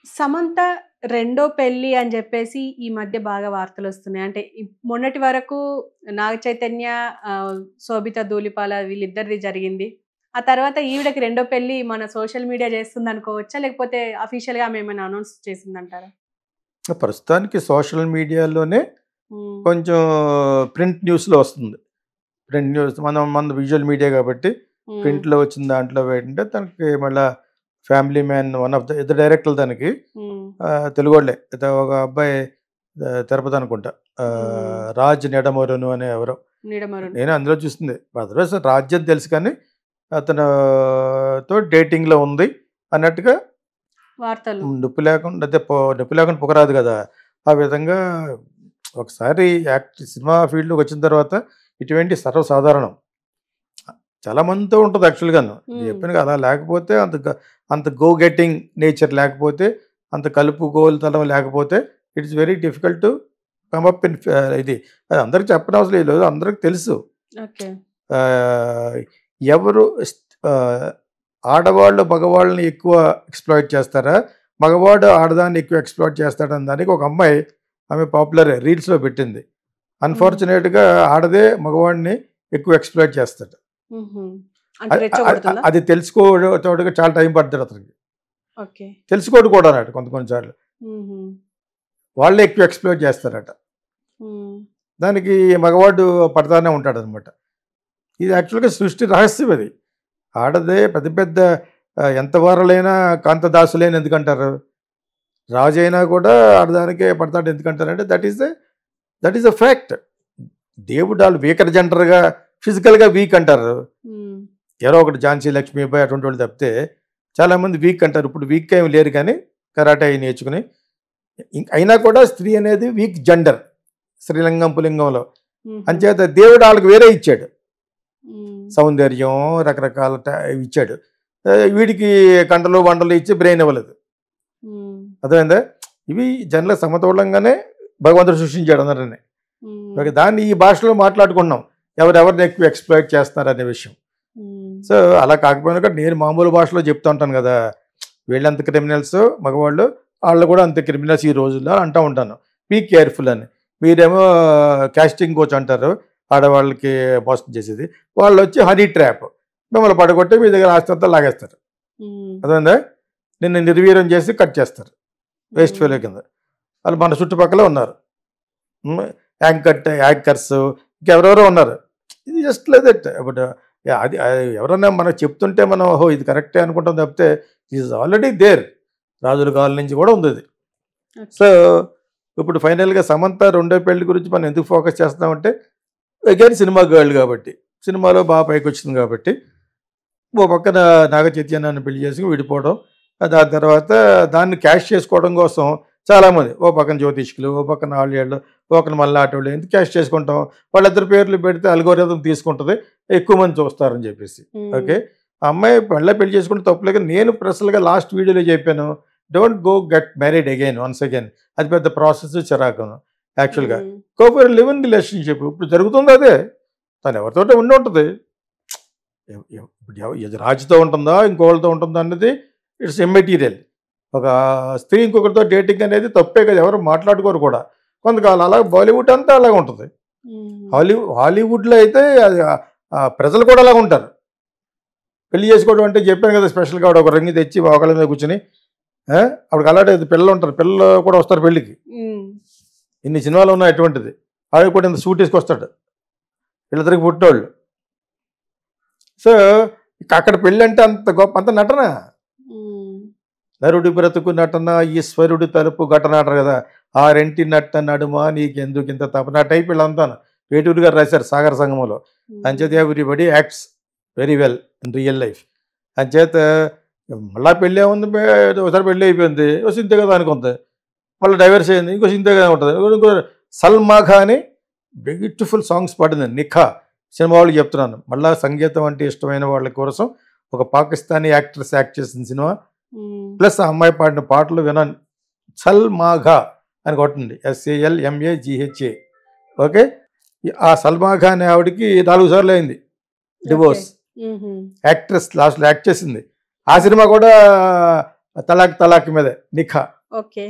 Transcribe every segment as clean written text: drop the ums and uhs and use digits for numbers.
సమంత రెండో పెళ్లి అని చెప్పేసి ఈ మధ్య బాగా వార్తలొస్తున్నాయి. అంటే మొన్నటి వరకు నాగ చైతన్య, శోభిత ధూళిపాల వీళ్ళిద్దరిది జరిగింది. ఆ తర్వాత ఈవిడకి రెండో పెళ్లి మన సోషల్ మీడియా చేస్తుందనుకోవచ్చా? లేకపోతే అఫీషియల్‌గా ఆమె ఏమైనా అనౌన్స్ చేసిందంటారా? ప్రస్తుతానికి సోషల్ మీడియాలోనే హ్మ్. కొంచెం ప్రింట్ న్యూస్‌లో వస్తుంది. ప్రింట్ న్యూస్ మనది విజువల్ మీడియా కాబట్టి హ్మ్. ప్రింట్‌లో వచ్చిన దాంట్లో ఏంటంటే తనకి మళ్ళా family man one of the ఇద్దరు డైరెక్టర్లు తనకి హ్మ్. తెలుగోళ్ళే. ఒక అబ్బాయి తిరుపతి అనుకుంటా. హ్మ్. రాజ్ నిడమరును అనే ఎవరో. నిడమరుడు. నేను అందులో చూసింది. అదర్‌వైస్ రాజ్ అని తెలుసు కానీ అతను తో డేటింగ్‌లో ఉంది అన్నట్టుగా వార్తలు. నొప్పి లేకుండా పొగరాదు కదా! ఆ విధంగా ఒకసారి సినిమా ఫీల్డ్‌లోకి వచ్చిన తర్వాత ఇటువంటి సర్వసాధారణం. చాలా మందితో ఉంటది యాక్చువల్‌గాను. నేను హ్మ్. చెప్పాను కదా! అలా లేకపోతే అంత గో గెట్టింగ్ నేచర్ లేకపోతే, అంత కలుపుగోలుతనం లేకపోతే it's very difficult to come up in ఇది. అది అందరికి చెప్పనవసరం లేదు. అందరికి తెలుసు. ఓకే. ఆహ్, ఎవరు ఆహ్, ఆడవాళ్ళు మగవాళ్ళని ఎక్కువ ఎక్స్‌ప్లాయిట్ చేస్తారా? మగవాడు ఆడదాన్ని ఎక్కువ ఎక్స్‌ప్లాయిట్ చేస్తాడన్న దానికి ఒక అమ్మాయి ఆమె పాపులర్ రీల్స్‌లో పెట్టింది. హ్మ్. అన్‌ఫార్చునేట్‌గా ఆడదే మగవాడిని ఎక్కువ ఎక్స్‌ప్లాయిట్ చేస్తాడు. హుహు. అంటే రెచ్చగొడుతుందా? అది తెలుసుకోవడానికి చాలా టైం పడతాడు అతనికి. ఓకే. తెలుసుకోడు కూడా అన్నట్టు కొన్ని సార్లు. హుహు. వాళ్ళే ఎక్కువ ఎక్స్‌ప్లాయిట్ చేస్తారట. హ్మ్. దానికి మగవాడు పడతానే ఉంటాడనమాట. ఇది యాక్చువల్‌గా సృష్టి రహస్యం అది. ఆడదే పెద్ద పెద్ద ఎంత వారలైనా కాంతదాసులైన ఎందుకంటారు? రాజైనా కూడా ఆడదానికే పడతాడు ఎందుకంటారంటే దట్ ఈస్ ఎ ఫ్యాక్ట్. దేవుడు ఆళ్ళు వీకర్ జెండర్‌గా ఫిజికల్‌గా వీక్ అంటారు. హ్మ్. ఎవరో ఒకటి ఝాన్సీ లక్ష్మీబాయి అటువంటి వాళ్ళు తప్పితే చాలామంది వీక్ అంటారు. ఇప్పుడు వీక్‌గా ఏమి లేరు కానీ కరాటే అయి నేర్చుకుని. అయినా కూడా స్త్రీ అనేది వీక్ జెండర్. స్త్రీలింగం, పుల్లింగంలో. హుహు. అంచేత దేవుడు ఆళ్ళకి వేరే ఇచ్చాడు. హ్మ్. సౌందర్యం రకరకాల ఇచ్చాడు. వీడికి కండలు, బండలు ఇచ్చి బ్రెయిన్ ఇవ్వలేదు. హ్మ్. అర్థమైందా? ఇవి జనరల్‌గా సమతౌలంగానే భగవంతుడు సృష్టించాడు అందరిని. హ్మ్. దాన్ని ఈ భాషలో మాట్లాడుకుంటున్నాం. ఎవరెవరిని ఎక్కువ ఎక్స్‌ప్లాయిట్ చేస్తున్నారనే విషయం. హ్మ్. సో, అలా కాకపోయినా కూడా నేను మామూలు భాషలో చెప్తూ ఉంటాను గదా! వీళ్ళెంత క్రిమినల్సో మగవాళ్ళు, ఆళ్ళు కూడా అంతే క్రిమినల్స్ ఈ రోజుల్లో అంటా ఉంటాను. బీ కేర్‌ఫుల్ అని. మీరేమో కాస్టింగ్ కోచ్ అంటారు. ఆడవాళ్ళకి మోసం చేసేది. వాళ్ళొచ్చి హనీ ట్రాప్. మిమ్మల్ని పడగొట్టి మీ దగ్గర ఆస్తి అంతా లాగేస్తారు. హ్మ్. అర్థమైందా? నిన్ను నిర్వీర్యం చేసి కట్ చేస్తారు. వేస్ట్ హ్మ్. ఫెలో కింద. వాళ్ళు మన చుట్టుపక్కలే ఉన్నారు. హ్మ్. యాంకర్స్ ఇంకెవరెవరో ఉన్నారు. ఇది జస్ట్ లైక్ దట్. బట్ అది ఎవరన్నా మనకు చెప్తుంటే మనం ఓహో! ఇది కరెక్టే అనుకుంటాం తప్పితే ఇట్ ఈస్ ఆల్రెడీ దేర్. రాజుల కాలం నుంచి కూడా ఉందది. So, okay. ఇప్పుడు ఫైనల్‌గా సమంత రెండో పెళ్లి గురించి మనం ఎందుకు ఫోకస్ చేస్తున్నామంటే అగైన్ సినిమా గర్ల్ కాబట్టి. సినిమాలో బాగా పైకొచ్చింది కాబట్టి. ఓ పక్కన నాగ చైతన్యాన్ని పెళ్లి చేసుకొని విడిపోవడం. దాని తర్వాత దాన్ని క్యాష్ చేసుకోవడం కోసం చాలామంది ఓ పక్కన జ్యోతిష్కులు, ఓ పక్కన ఆళ్ళీళ్ళు, ఓ పక్కన మల్లాటోళ్ళు ఎందుకు క్యాష్ చేసుకుంటాం? వాళ్ళిద్దరి పేర్లు పెడితే అల్గోరిథం తీసుకుంటది. ఎక్కువ మంది చూస్తారని చెప్పేసి. హ్మ్. ఓకే. ఆ అమ్మాయి మళ్ళా పెళ్లి చేసుకుంటే తప్పులేదు. నేను పర్సనల్‌గా లాస్ట్ వీడియోలో చెప్పాను. Don't go get married again once again. అది పెద్ద ప్రాసెస్ చిరాకును యాక్చువల్‌గా. హ్మ్. Go for live in relationship. ఇప్పుడు జరుగుతుంది అదే. తను ఎవరితోటో ఉండి ఉంటది. ఇది రాజుతో ఉంటుందా? ఇంకోళ్ళతో ఉంటుందా? అన్నది ఇట్స్ ఇమ్మెటీరియల్. ఒక స్త్రీ ఇంకొకరితో డేటింగ్ అనేది తప్పే కదా! ఎవరు మాట్లాడుకోరు కూడా. కొంతకాలం అలా బాలీవుడ్ అంతా అలాగే ఉంటది. హ్మ్. హాలీవుడ్‌లో అయితే అది ప్రజలు కూడా అలాగే ఉంటారు. పెళ్లి చేసుకోవడం అంటే చెప్పాను కదా! స్పెషల్‌గా ఆవిడ ఒక రింగ్ తెచ్చి మోకాళ్ళ మీద కూర్చొని ఆవిడకి అలాంటి పిల్లలు ఉంటారు. పిల్లలు కూడా వస్తారు పెళ్ళికి. హ్మ్. ఇన్ని సినిమాలు ఉన్నాయి అటువంటిది. ఆవిడ కూడా ఇంత సూట్ ఏసుకొస్తాడు. వీళ్ళిద్దరికి పుట్టినోళ్ళు. సో, ఇక అక్కడ పెళ్ళంటే అంత గొప్ప అంత నటన. హ్మ్. నరుడి బ్రతుకు నటన ఈశ్వరుడి తలుపు ఘటన అంటారు కదా! ఆరింటి నట్ట నడుమ నీకెందుకింత తపన టైప్ వీళ్ళంతాను. వేటూరి గారు రాశారు 'సాగర సంగమంలో'. అంచేత హ్మ్. Everybody acts very well in real life. అంచేత మళ్ళా పెళ్ళేముంది ఒకసారి పెళ్లి అయిపోయింది. ఓ సింతే కదా అనుకుంది. మళ్ళీ డైవర్స్ అయింది. ఇంకో సింతే కదా ఉంటది. ఇంకో 'సల్మాఖా' అని బ్యూటిఫుల్ సాంగ్స్ పాడింది 'నిఖా' సినిమా వాళ్ళకి చెప్తున్నాను. మళ్ళా సంగీతం అంటే ఇష్టమైన వాళ్ళ కోసం ఒక పాకిస్తానీ యాక్ట్రెస్ యాక్ట్ చేసిన సినిమా. హ్మ్. ప్లస్ ఆ అమ్మాయి పాడిన పాటలు వినండి. 'సల్మాఘా' అని కొట్టండి. SALMAGHA. ఓకే. ఆ 'సల్మాఘా' అనే ఆవిడకి 4 సార్లు అయింది ఓకే. డివోర్స్. హుహు. యాక్ట్రెస్ లాస్ట్‌లో యాక్ట్ చేసింది. ఆ సినిమా కూడా తలాక్ తలాక్ మీదే నిఖా. ఓకే.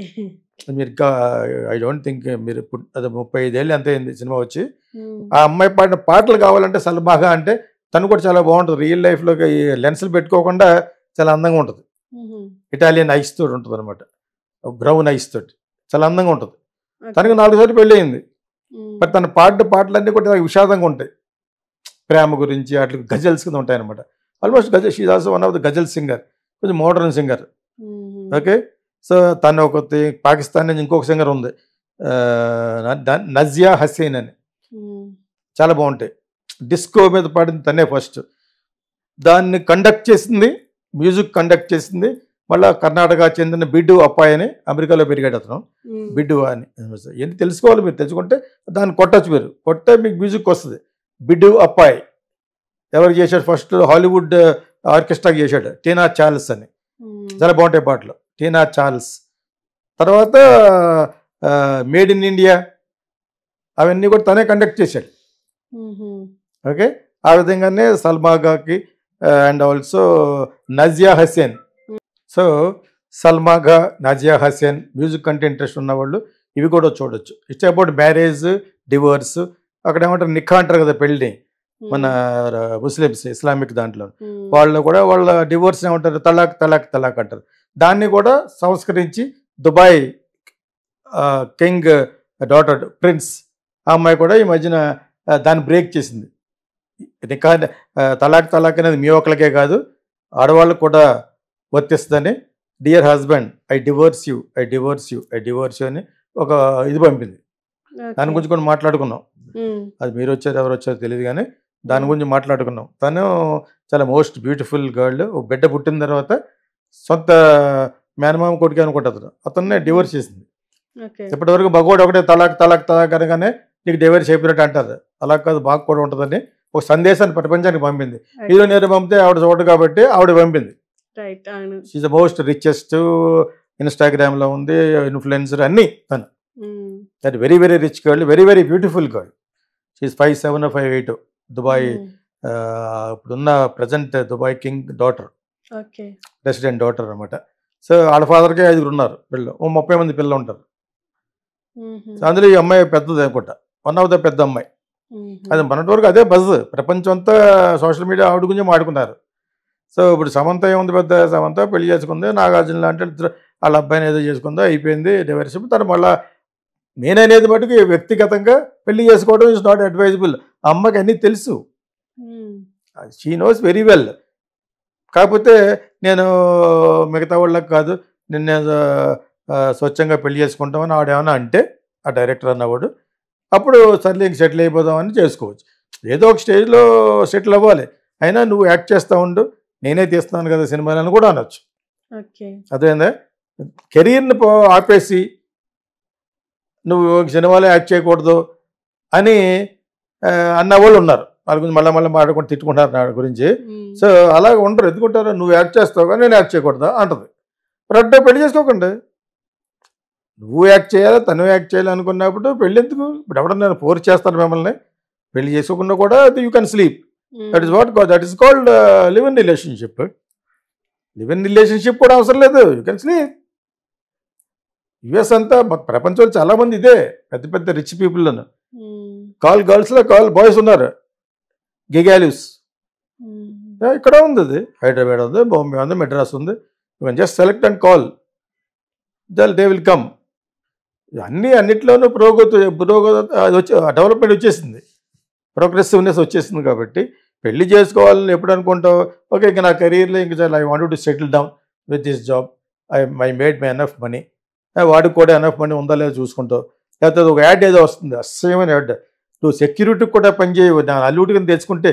మీరు ఐ డోంట్ థింక్ మీరు ఇప్పుడు అది 35 ఏళ్ళు ఎంత అయింది సినిమా వచ్చి. ఆ అమ్మాయి పాడిన పాటలు కావాలంటే సల్మాగా అంటే తను కూడా చాలా బాగుంటుంది. రియల్ లైఫ్లో ఈ లెన్సులు పెట్టుకోకుండా చాలా అందంగా ఉంటుంది. ఇటాలియన్ ఐస్ తోటి ఉంటుంది అనమాట, బ్రౌన్ ఐస్ తోటి చాలా అందంగా ఉంటుంది. తనకి 4 సార్లు పెళ్ళి అయింది. మరి తన పాడిన పాటలన్నీ కూడా విషాదంగా ఉంటాయి, ప్రేమ గురించి అట్లా గజల్స్ కింద ఉంటాయి అనమాట. Almost ghazal, she also one of the ghazal singer, కొంచెం మోడర్న్ సింగర్. ఓకే. సో తను ఒక పాకిస్తాన్ నుంచి ఇంకొక సింగర్ ఉంది, నజియా హసీన్ అని, చాలా బాగుంటాయి. డిస్కో మీద పాడింది తనే ఫస్ట్. దాన్ని కండక్ట్ చేసింది, మ్యూజిక్ కండక్ట్ చేసింది మళ్ళీ కర్ణాటక చెందిన బిడ్డు అప్పాయి అని, అమెరికాలో పెరిగాడు అతను, బిడ్డు అని. ఏంటి తెలుసుకోవాలి, మీరు తెలుసుకుంటే దాన్ని కొట్టచ్చు, మీరు కొట్టే మీకు మ్యూజిక్ వస్తుంది. బిడ్డు అప్పాయి ఎవరు చేశాడు, ఫస్ట్ హాలీవుడ్ ఆర్కెస్ట్రాకి చేశాడు, టీనా చార్ల్స్ అని, చాలా బాగుంటాయి పాటలు, టీనా చార్ల్స్. తర్వాత మేడ్ ఇన్ ఇండియా అవన్నీ కూడా తనే కండక్ట్ చేశాడు. ఓకే. ఆ విధంగానే సల్మాగాకి and also Nazia Haseen. So సల్మాగా, Nazia Haseen music అంటే ఇంట్రెస్ట్ ఉన్నవాళ్ళు ఇవి కూడా చూడొచ్చు. It's about marriage, divorce. అక్కడ ఏమంటారు నిఖా అంటారు కదా పెళ్ళి, మన ముస్లిమ్స్ ఇస్లామిక్ దాంట్లో వాళ్ళు కూడా వాళ్ళ డివోర్స్ ఏమంటారు, తలాక్ తలాక్ తలాక్ అంటారు. దాన్ని కూడా సంస్కరించి దుబాయ్ కింగ్ డాటర్ ప్రిన్స్ ఆ అమ్మాయి కూడా ఈ మధ్యన దాన్ని బ్రేక్ చేసింది. నిఖా తలాక్ తలాక్ అనేది మీ ఒక్కరికే కాదు, ఆడవాళ్ళకు కూడా వర్తిస్తుందని. Dear husband, I divorce you, I divorce you, I divorce you అని ఒక ఇది పంపింది. దాని గురించి కూడా మాట్లాడుకున్నాం. అది మీరు వచ్చారు ఎవరు వచ్చారో తెలియదు కానీ దాని గురించి మాట్లాడుకున్నాం. తను చాలా మోస్ట్ బ్యూటిఫుల్ గర్ల్. ఒక బిడ్డ పుట్టిన తర్వాత సొంత మేనమామ కొడుకు అనుకుంటుంది, అతన్నే డివోర్స్ చేసింది. ఇప్పటివరకు భగవాడు ఒకటే తలాక్ తలాక్ తలాక్ అనగానే నీకు డివోర్స్ అయిపోయినట్టు అంటారు. అలా కాదు, బాగా కూడా ఉంటుందని ఒక సందేశాన్ని ప్రపంచానికి పంపింది. హీరో నేరు పంపితే ఆవిడ చూడదు కాబట్టి ఆవిడ పంపింది. షీఈ్ ద మోస్ట్ రిచెస్ట్, ఇన్స్టాగ్రామ్లో ఉంది, ఇన్ఫ్లుయెన్సర్ అన్నీ తను. That very very rich girl, very very beautiful girl. She 5'7" or 5'8", Dubai ఇప్పుడున్న present Dubai king daughter, president daughter అనమాట. సో వాళ్ళ ఫాదర్కే 5 ఉన్నారు పిల్లలు, 30 మంది పిల్లలు ఉంటారు. అందులో ఈ అమ్మాయి పెద్దది అనుకుంటా, వన్ ఆఫ్ ద పెద్ద అమ్మాయి. అది మొన్నటి వరకు అదే బజ్, ప్రపంచం అంతా సోషల్ మీడియా ఆవిడ గురించి మాట్లాడుకున్నారు. సో ఇప్పుడు సమంత ఏముంది, పెద్ద సమంత పెళ్లి చేసుకుంది, నాగార్జున లాంటి వాళ్ళ అబ్బాయిని ఏదో చేసుకుందో అయిపోయింది డివోర్స్. తను మళ్ళీ నేననేది మటుకు వ్యక్తిగతంగా పెళ్లి చేసుకోవడం ఇస్ నాట్ అడ్వైజబుల్. ఆ అమ్మకి అన్నీ తెలుసు, షీ నోస్ వెరీ వెల్. కాకపోతే నేను మిగతా వాళ్ళకి కాదు, నిన్న స్వచ్ఛంగా పెళ్లి చేసుకుంటామని ఆడేమన్నా అంటే ఆ డైరెక్టర్ అన్నవాడు, అప్పుడు సర్లే ఇంక సెటిల్ అయిపోదామని చేసుకోవచ్చు. ఏదో ఒక స్టేజ్లో సెటిల్ అవ్వాలి. అయినా నువ్వు యాక్ట్ చేస్తూ ఉండు, నేనే తీస్తున్నాను కదా సినిమాలని కూడా అనొచ్చు. అదేందా కెరీర్ని ఆపేసి నువ్వు సినిమాలో యాక్ట్ చేయకూడదు అని అన్నవాళ్ళు ఉన్నారు. వాళ్ళ గురించి మళ్ళీ మాట్లాడుకుంటూ తిట్టుకుంటారు నా గురించి. సో అలాగే ఉండరు, ఎందుకుంటారు, నువ్వు యాక్ట్ చేస్తావు కానీ నేను యాక్ట్ చేయకూడదా అంటది. మరి అంటే పెళ్లి చేసుకోకండి, నువ్వు యాక్ట్ చేయాలి తను యాక్ట్ చేయాలి అనుకున్నప్పుడు పెళ్ళి ఎందుకు? ఇప్పుడు ఎవడన్నా ఫోర్స్ చేస్తారు మిమ్మల్ని, పెళ్లి చేసుకోకుండా కూడా you can sleep. That is what that is called live in relationship. Live in relationship కూడా అవసరం లేదు, యూ కెన్ స్లీప్. యుఎస్ అంతా ప్రపంచంలో చాలా మంది ఇదే, పెద్ద పెద్ద రిచ్ పీపుల్లను కాల్ గర్ల్స్లో కాల్ బాయ్స్ ఉన్నారు, గిగాలివ్స్. ఇక్కడ ఉంది, అది హైదరాబాద్ ఉంది, బాంబే ఉంది, మెడ్రాస్ ఉంది. You can just select and call, they will come. అన్నిట్లోనూ అది వచ్చి డెవలప్మెంట్ వచ్చేసింది, ప్రోగ్రెసివ్నెస్ వచ్చేసింది. కాబట్టి పెళ్లి చేసుకోవాలని ఎప్పుడు అనుకుంటావు, ఓకే ఇంకా నా కెరీర్లో ఇంకా చాలా I want to settle down with this job, I made my enough money, వాడికి కూడా ఎనఫ్ మనీ ఉందా లేదో చూసుకుంటావు. లేకపోతే ఒక యాడ్ ఏదో వస్తుంది, అస్సమైన యాడ్, నువ్వు సెక్యూరిటీకి కూడా పనిచేయవు, నా అల్లుడికి తెచ్చుకుంటే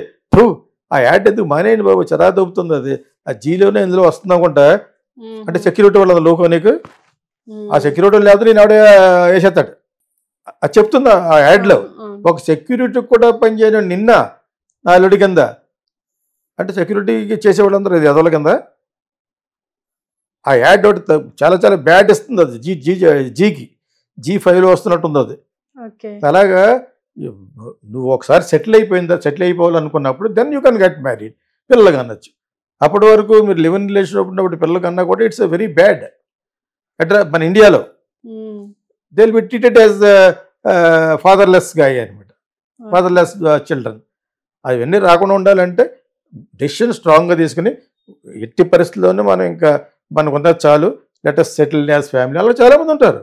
ఆ యాడ్ ఎందుకు మానేయండి బాబు, చరా దొబ్బుతుంది అది, ఆ జీలోనే ఇందులో వస్తుంది అనుకుంటా. అంటే సెక్యూరిటీ వాళ్ళ లోకం నీకు, ఆ సెక్యూరిటీ లేకపోతే నేను ఆవిడ వేసేస్తాడు. అది చెప్తుందా ఆ యాడ్లో, ఒక సెక్యూరిటీకి కూడా పనిచేయను నిన్న నా అల్లుడి కింద. అంటే సెక్యూరిటీకి చేసేవాళ్ళందరూ ఇది ఎదవల కింద. ఆ యాడ్ ఒకటి చాలా చాలా బ్యాడ్ ఇస్తుంది, అది జీకి G5లో వస్తున్నట్టుంది అది. అలాగా నువ్వు ఒకసారి సెటిల్ అయిపోయిందా, సెటిల్ అయిపోవాలనుకున్నప్పుడు then you can get married, పిల్లలుగా అనొచ్చు. అప్పటి వరకు మీరు లివ్ ఇన్ రిలేషన్ ఉన్నప్పుడు పిల్లలు కన్నా కూడా ఇట్స్ వెరీ బ్యాడ్ అట్లా మన ఇండియాలో they will be treated as fatherless guy అనమాట, ఫాదర్లెస్ చిల్డ్రన్. అవన్నీ రాకుండా ఉండాలంటే డెసిషన్ స్ట్రాంగ్గా తీసుకుని ఎట్టి పరిస్థితుల్లోనూ మనం ఇంకా మనకు ఉన్నది చాలు, let us settle as family. అలా చాలామంది ఉంటారు,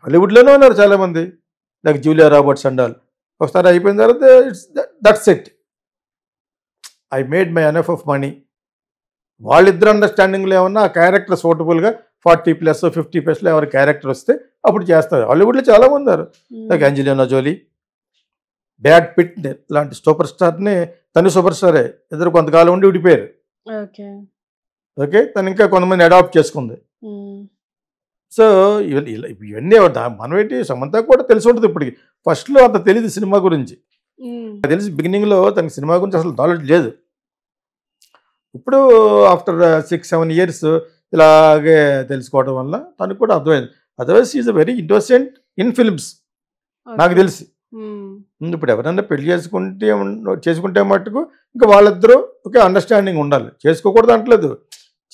హాలీవుడ్లోనే ఉన్నారు చాలామంది, like Julia Roberts and all. ఒకసారి అయిపోయిన తర్వాత it's that's it, I made my enough of money. వాళ్ళిద్దరు అండర్స్టాండింగ్లో ఏమన్నా ఆ క్యారెక్టర్ సూటబుల్గా 40+ 50+లో ఎవరి క్యారెక్టర్ వస్తే అప్పుడు చేస్తారు. హాలీవుడ్లో చాలామంది ఉన్నారు, like Angelina Jolie, Brad Pitt లాంటి సూపర్ స్టార్ని, తను సూపర్ స్టారే, ఇద్దరు కొంతకాలం ఉండి విడిపోయారు. ఓకే, తను ఇంకా కొంతమంది అడాప్ట్ చేసుకుంది. సో ఇవన్నీ మనమేంటి సమంత కూడా తెలిసి ఉంటుంది. ఇప్పటికి ఫస్ట్లో అంత తెలియదు సినిమా గురించి, తెలిసి బిగినింగ్లో తనకి సినిమా గురించి అసలు నాలెడ్జ్ లేదు. ఇప్పుడు ఆఫ్టర్ 6-7 years ఇలాగే తెలుసుకోవడం వల్ల తనకు కూడా అర్థమైంది. Otherwise is a very interested in films నాకు తెలిసి. ఇప్పుడు ఎవరైనా పెళ్లి చేసుకుంటే మట్టుకు ఇంకా వాళ్ళిద్దరూ ఒకే అండర్స్టాండింగ్ ఉండాలి. చేసుకోకూడదు అంటలేదు,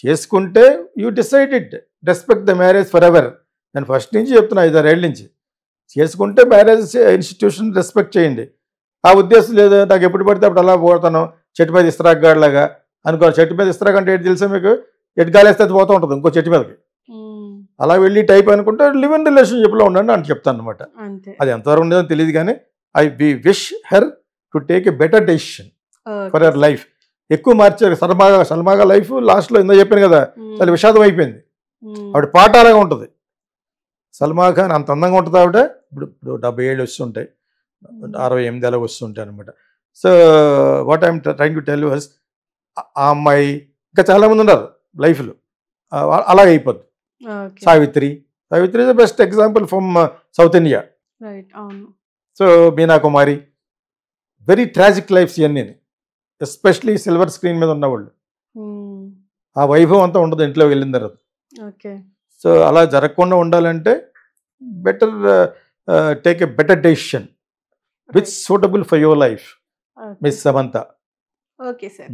చేసుకుంటే you decided respect the marriage for ever. నేను ఫస్ట్ నుంచి చెప్తున్నా, 5-6 ఏళ్ళ నుంచి, చేసుకుంటే మ్యారేజ్ ఇన్స్టిట్యూషన్ రెస్పెక్ట్ చేయండి. ఆ ఉద్దేశం లేదు నాకు ఎప్పుడు పడితే అప్పుడు అలా పోతాను చెట్టు మీద ఇస్తరాగాడిలాగా అనుకో. చెట్టు మీద ఇస్తరాగ అంటే ఏంటి తెలుసా మీకు, ఎటు గాలేస్తే అది పోతూ ఉంటుంది ఇంకో చెట్టు మీదకి, అలా వెళ్ళి టైప్ అనుకుంటే లివ్ ఇన్ రిలేషన్షిప్లో ఉండండి అని చెప్తాను అనమాట. అది ఎంతవరకు ఉండేదో తెలియదు కానీ we wish her to take a better decision for her life. ఎక్కువ మార్చారు సల్మాగా లైఫ్ లాస్ట్లో ఇందో చెప్పాను కదా, చాలా విషాదం అయిపోయింది. ఆవిడ పాట అలాగా ఉంటుంది. సల్మా ఖాన్ అంత అందంగా ఉంటుంది ఆవిడ. ఇప్పుడు 70 ఏళ్ళు వస్తుంటాయి, 68 ఏళ్ళకి వస్తుంటాయి అనమాట. So what I'm trying to tell was, ఆ అమ్మాయి ఇంకా చాలామంది ఉన్నారు లైఫ్లో అలాగే అయిపోద్ది. Savitri is the best example from South India. So Meena Kumari, very tragic lifes ఇవన్నీ, ఎస్పెషలీ సిల్వర్ స్క్రీన్ మీద ఉన్నవాళ్ళు. ఆ వైభవం అంతా ఉండదు ఇంట్లోకి వెళ్ళిన తర్వాత. సో అలా జరగకుండా ఉండాలంటే better take a better decision which suitable for your life, miss Samantha. Okay sir.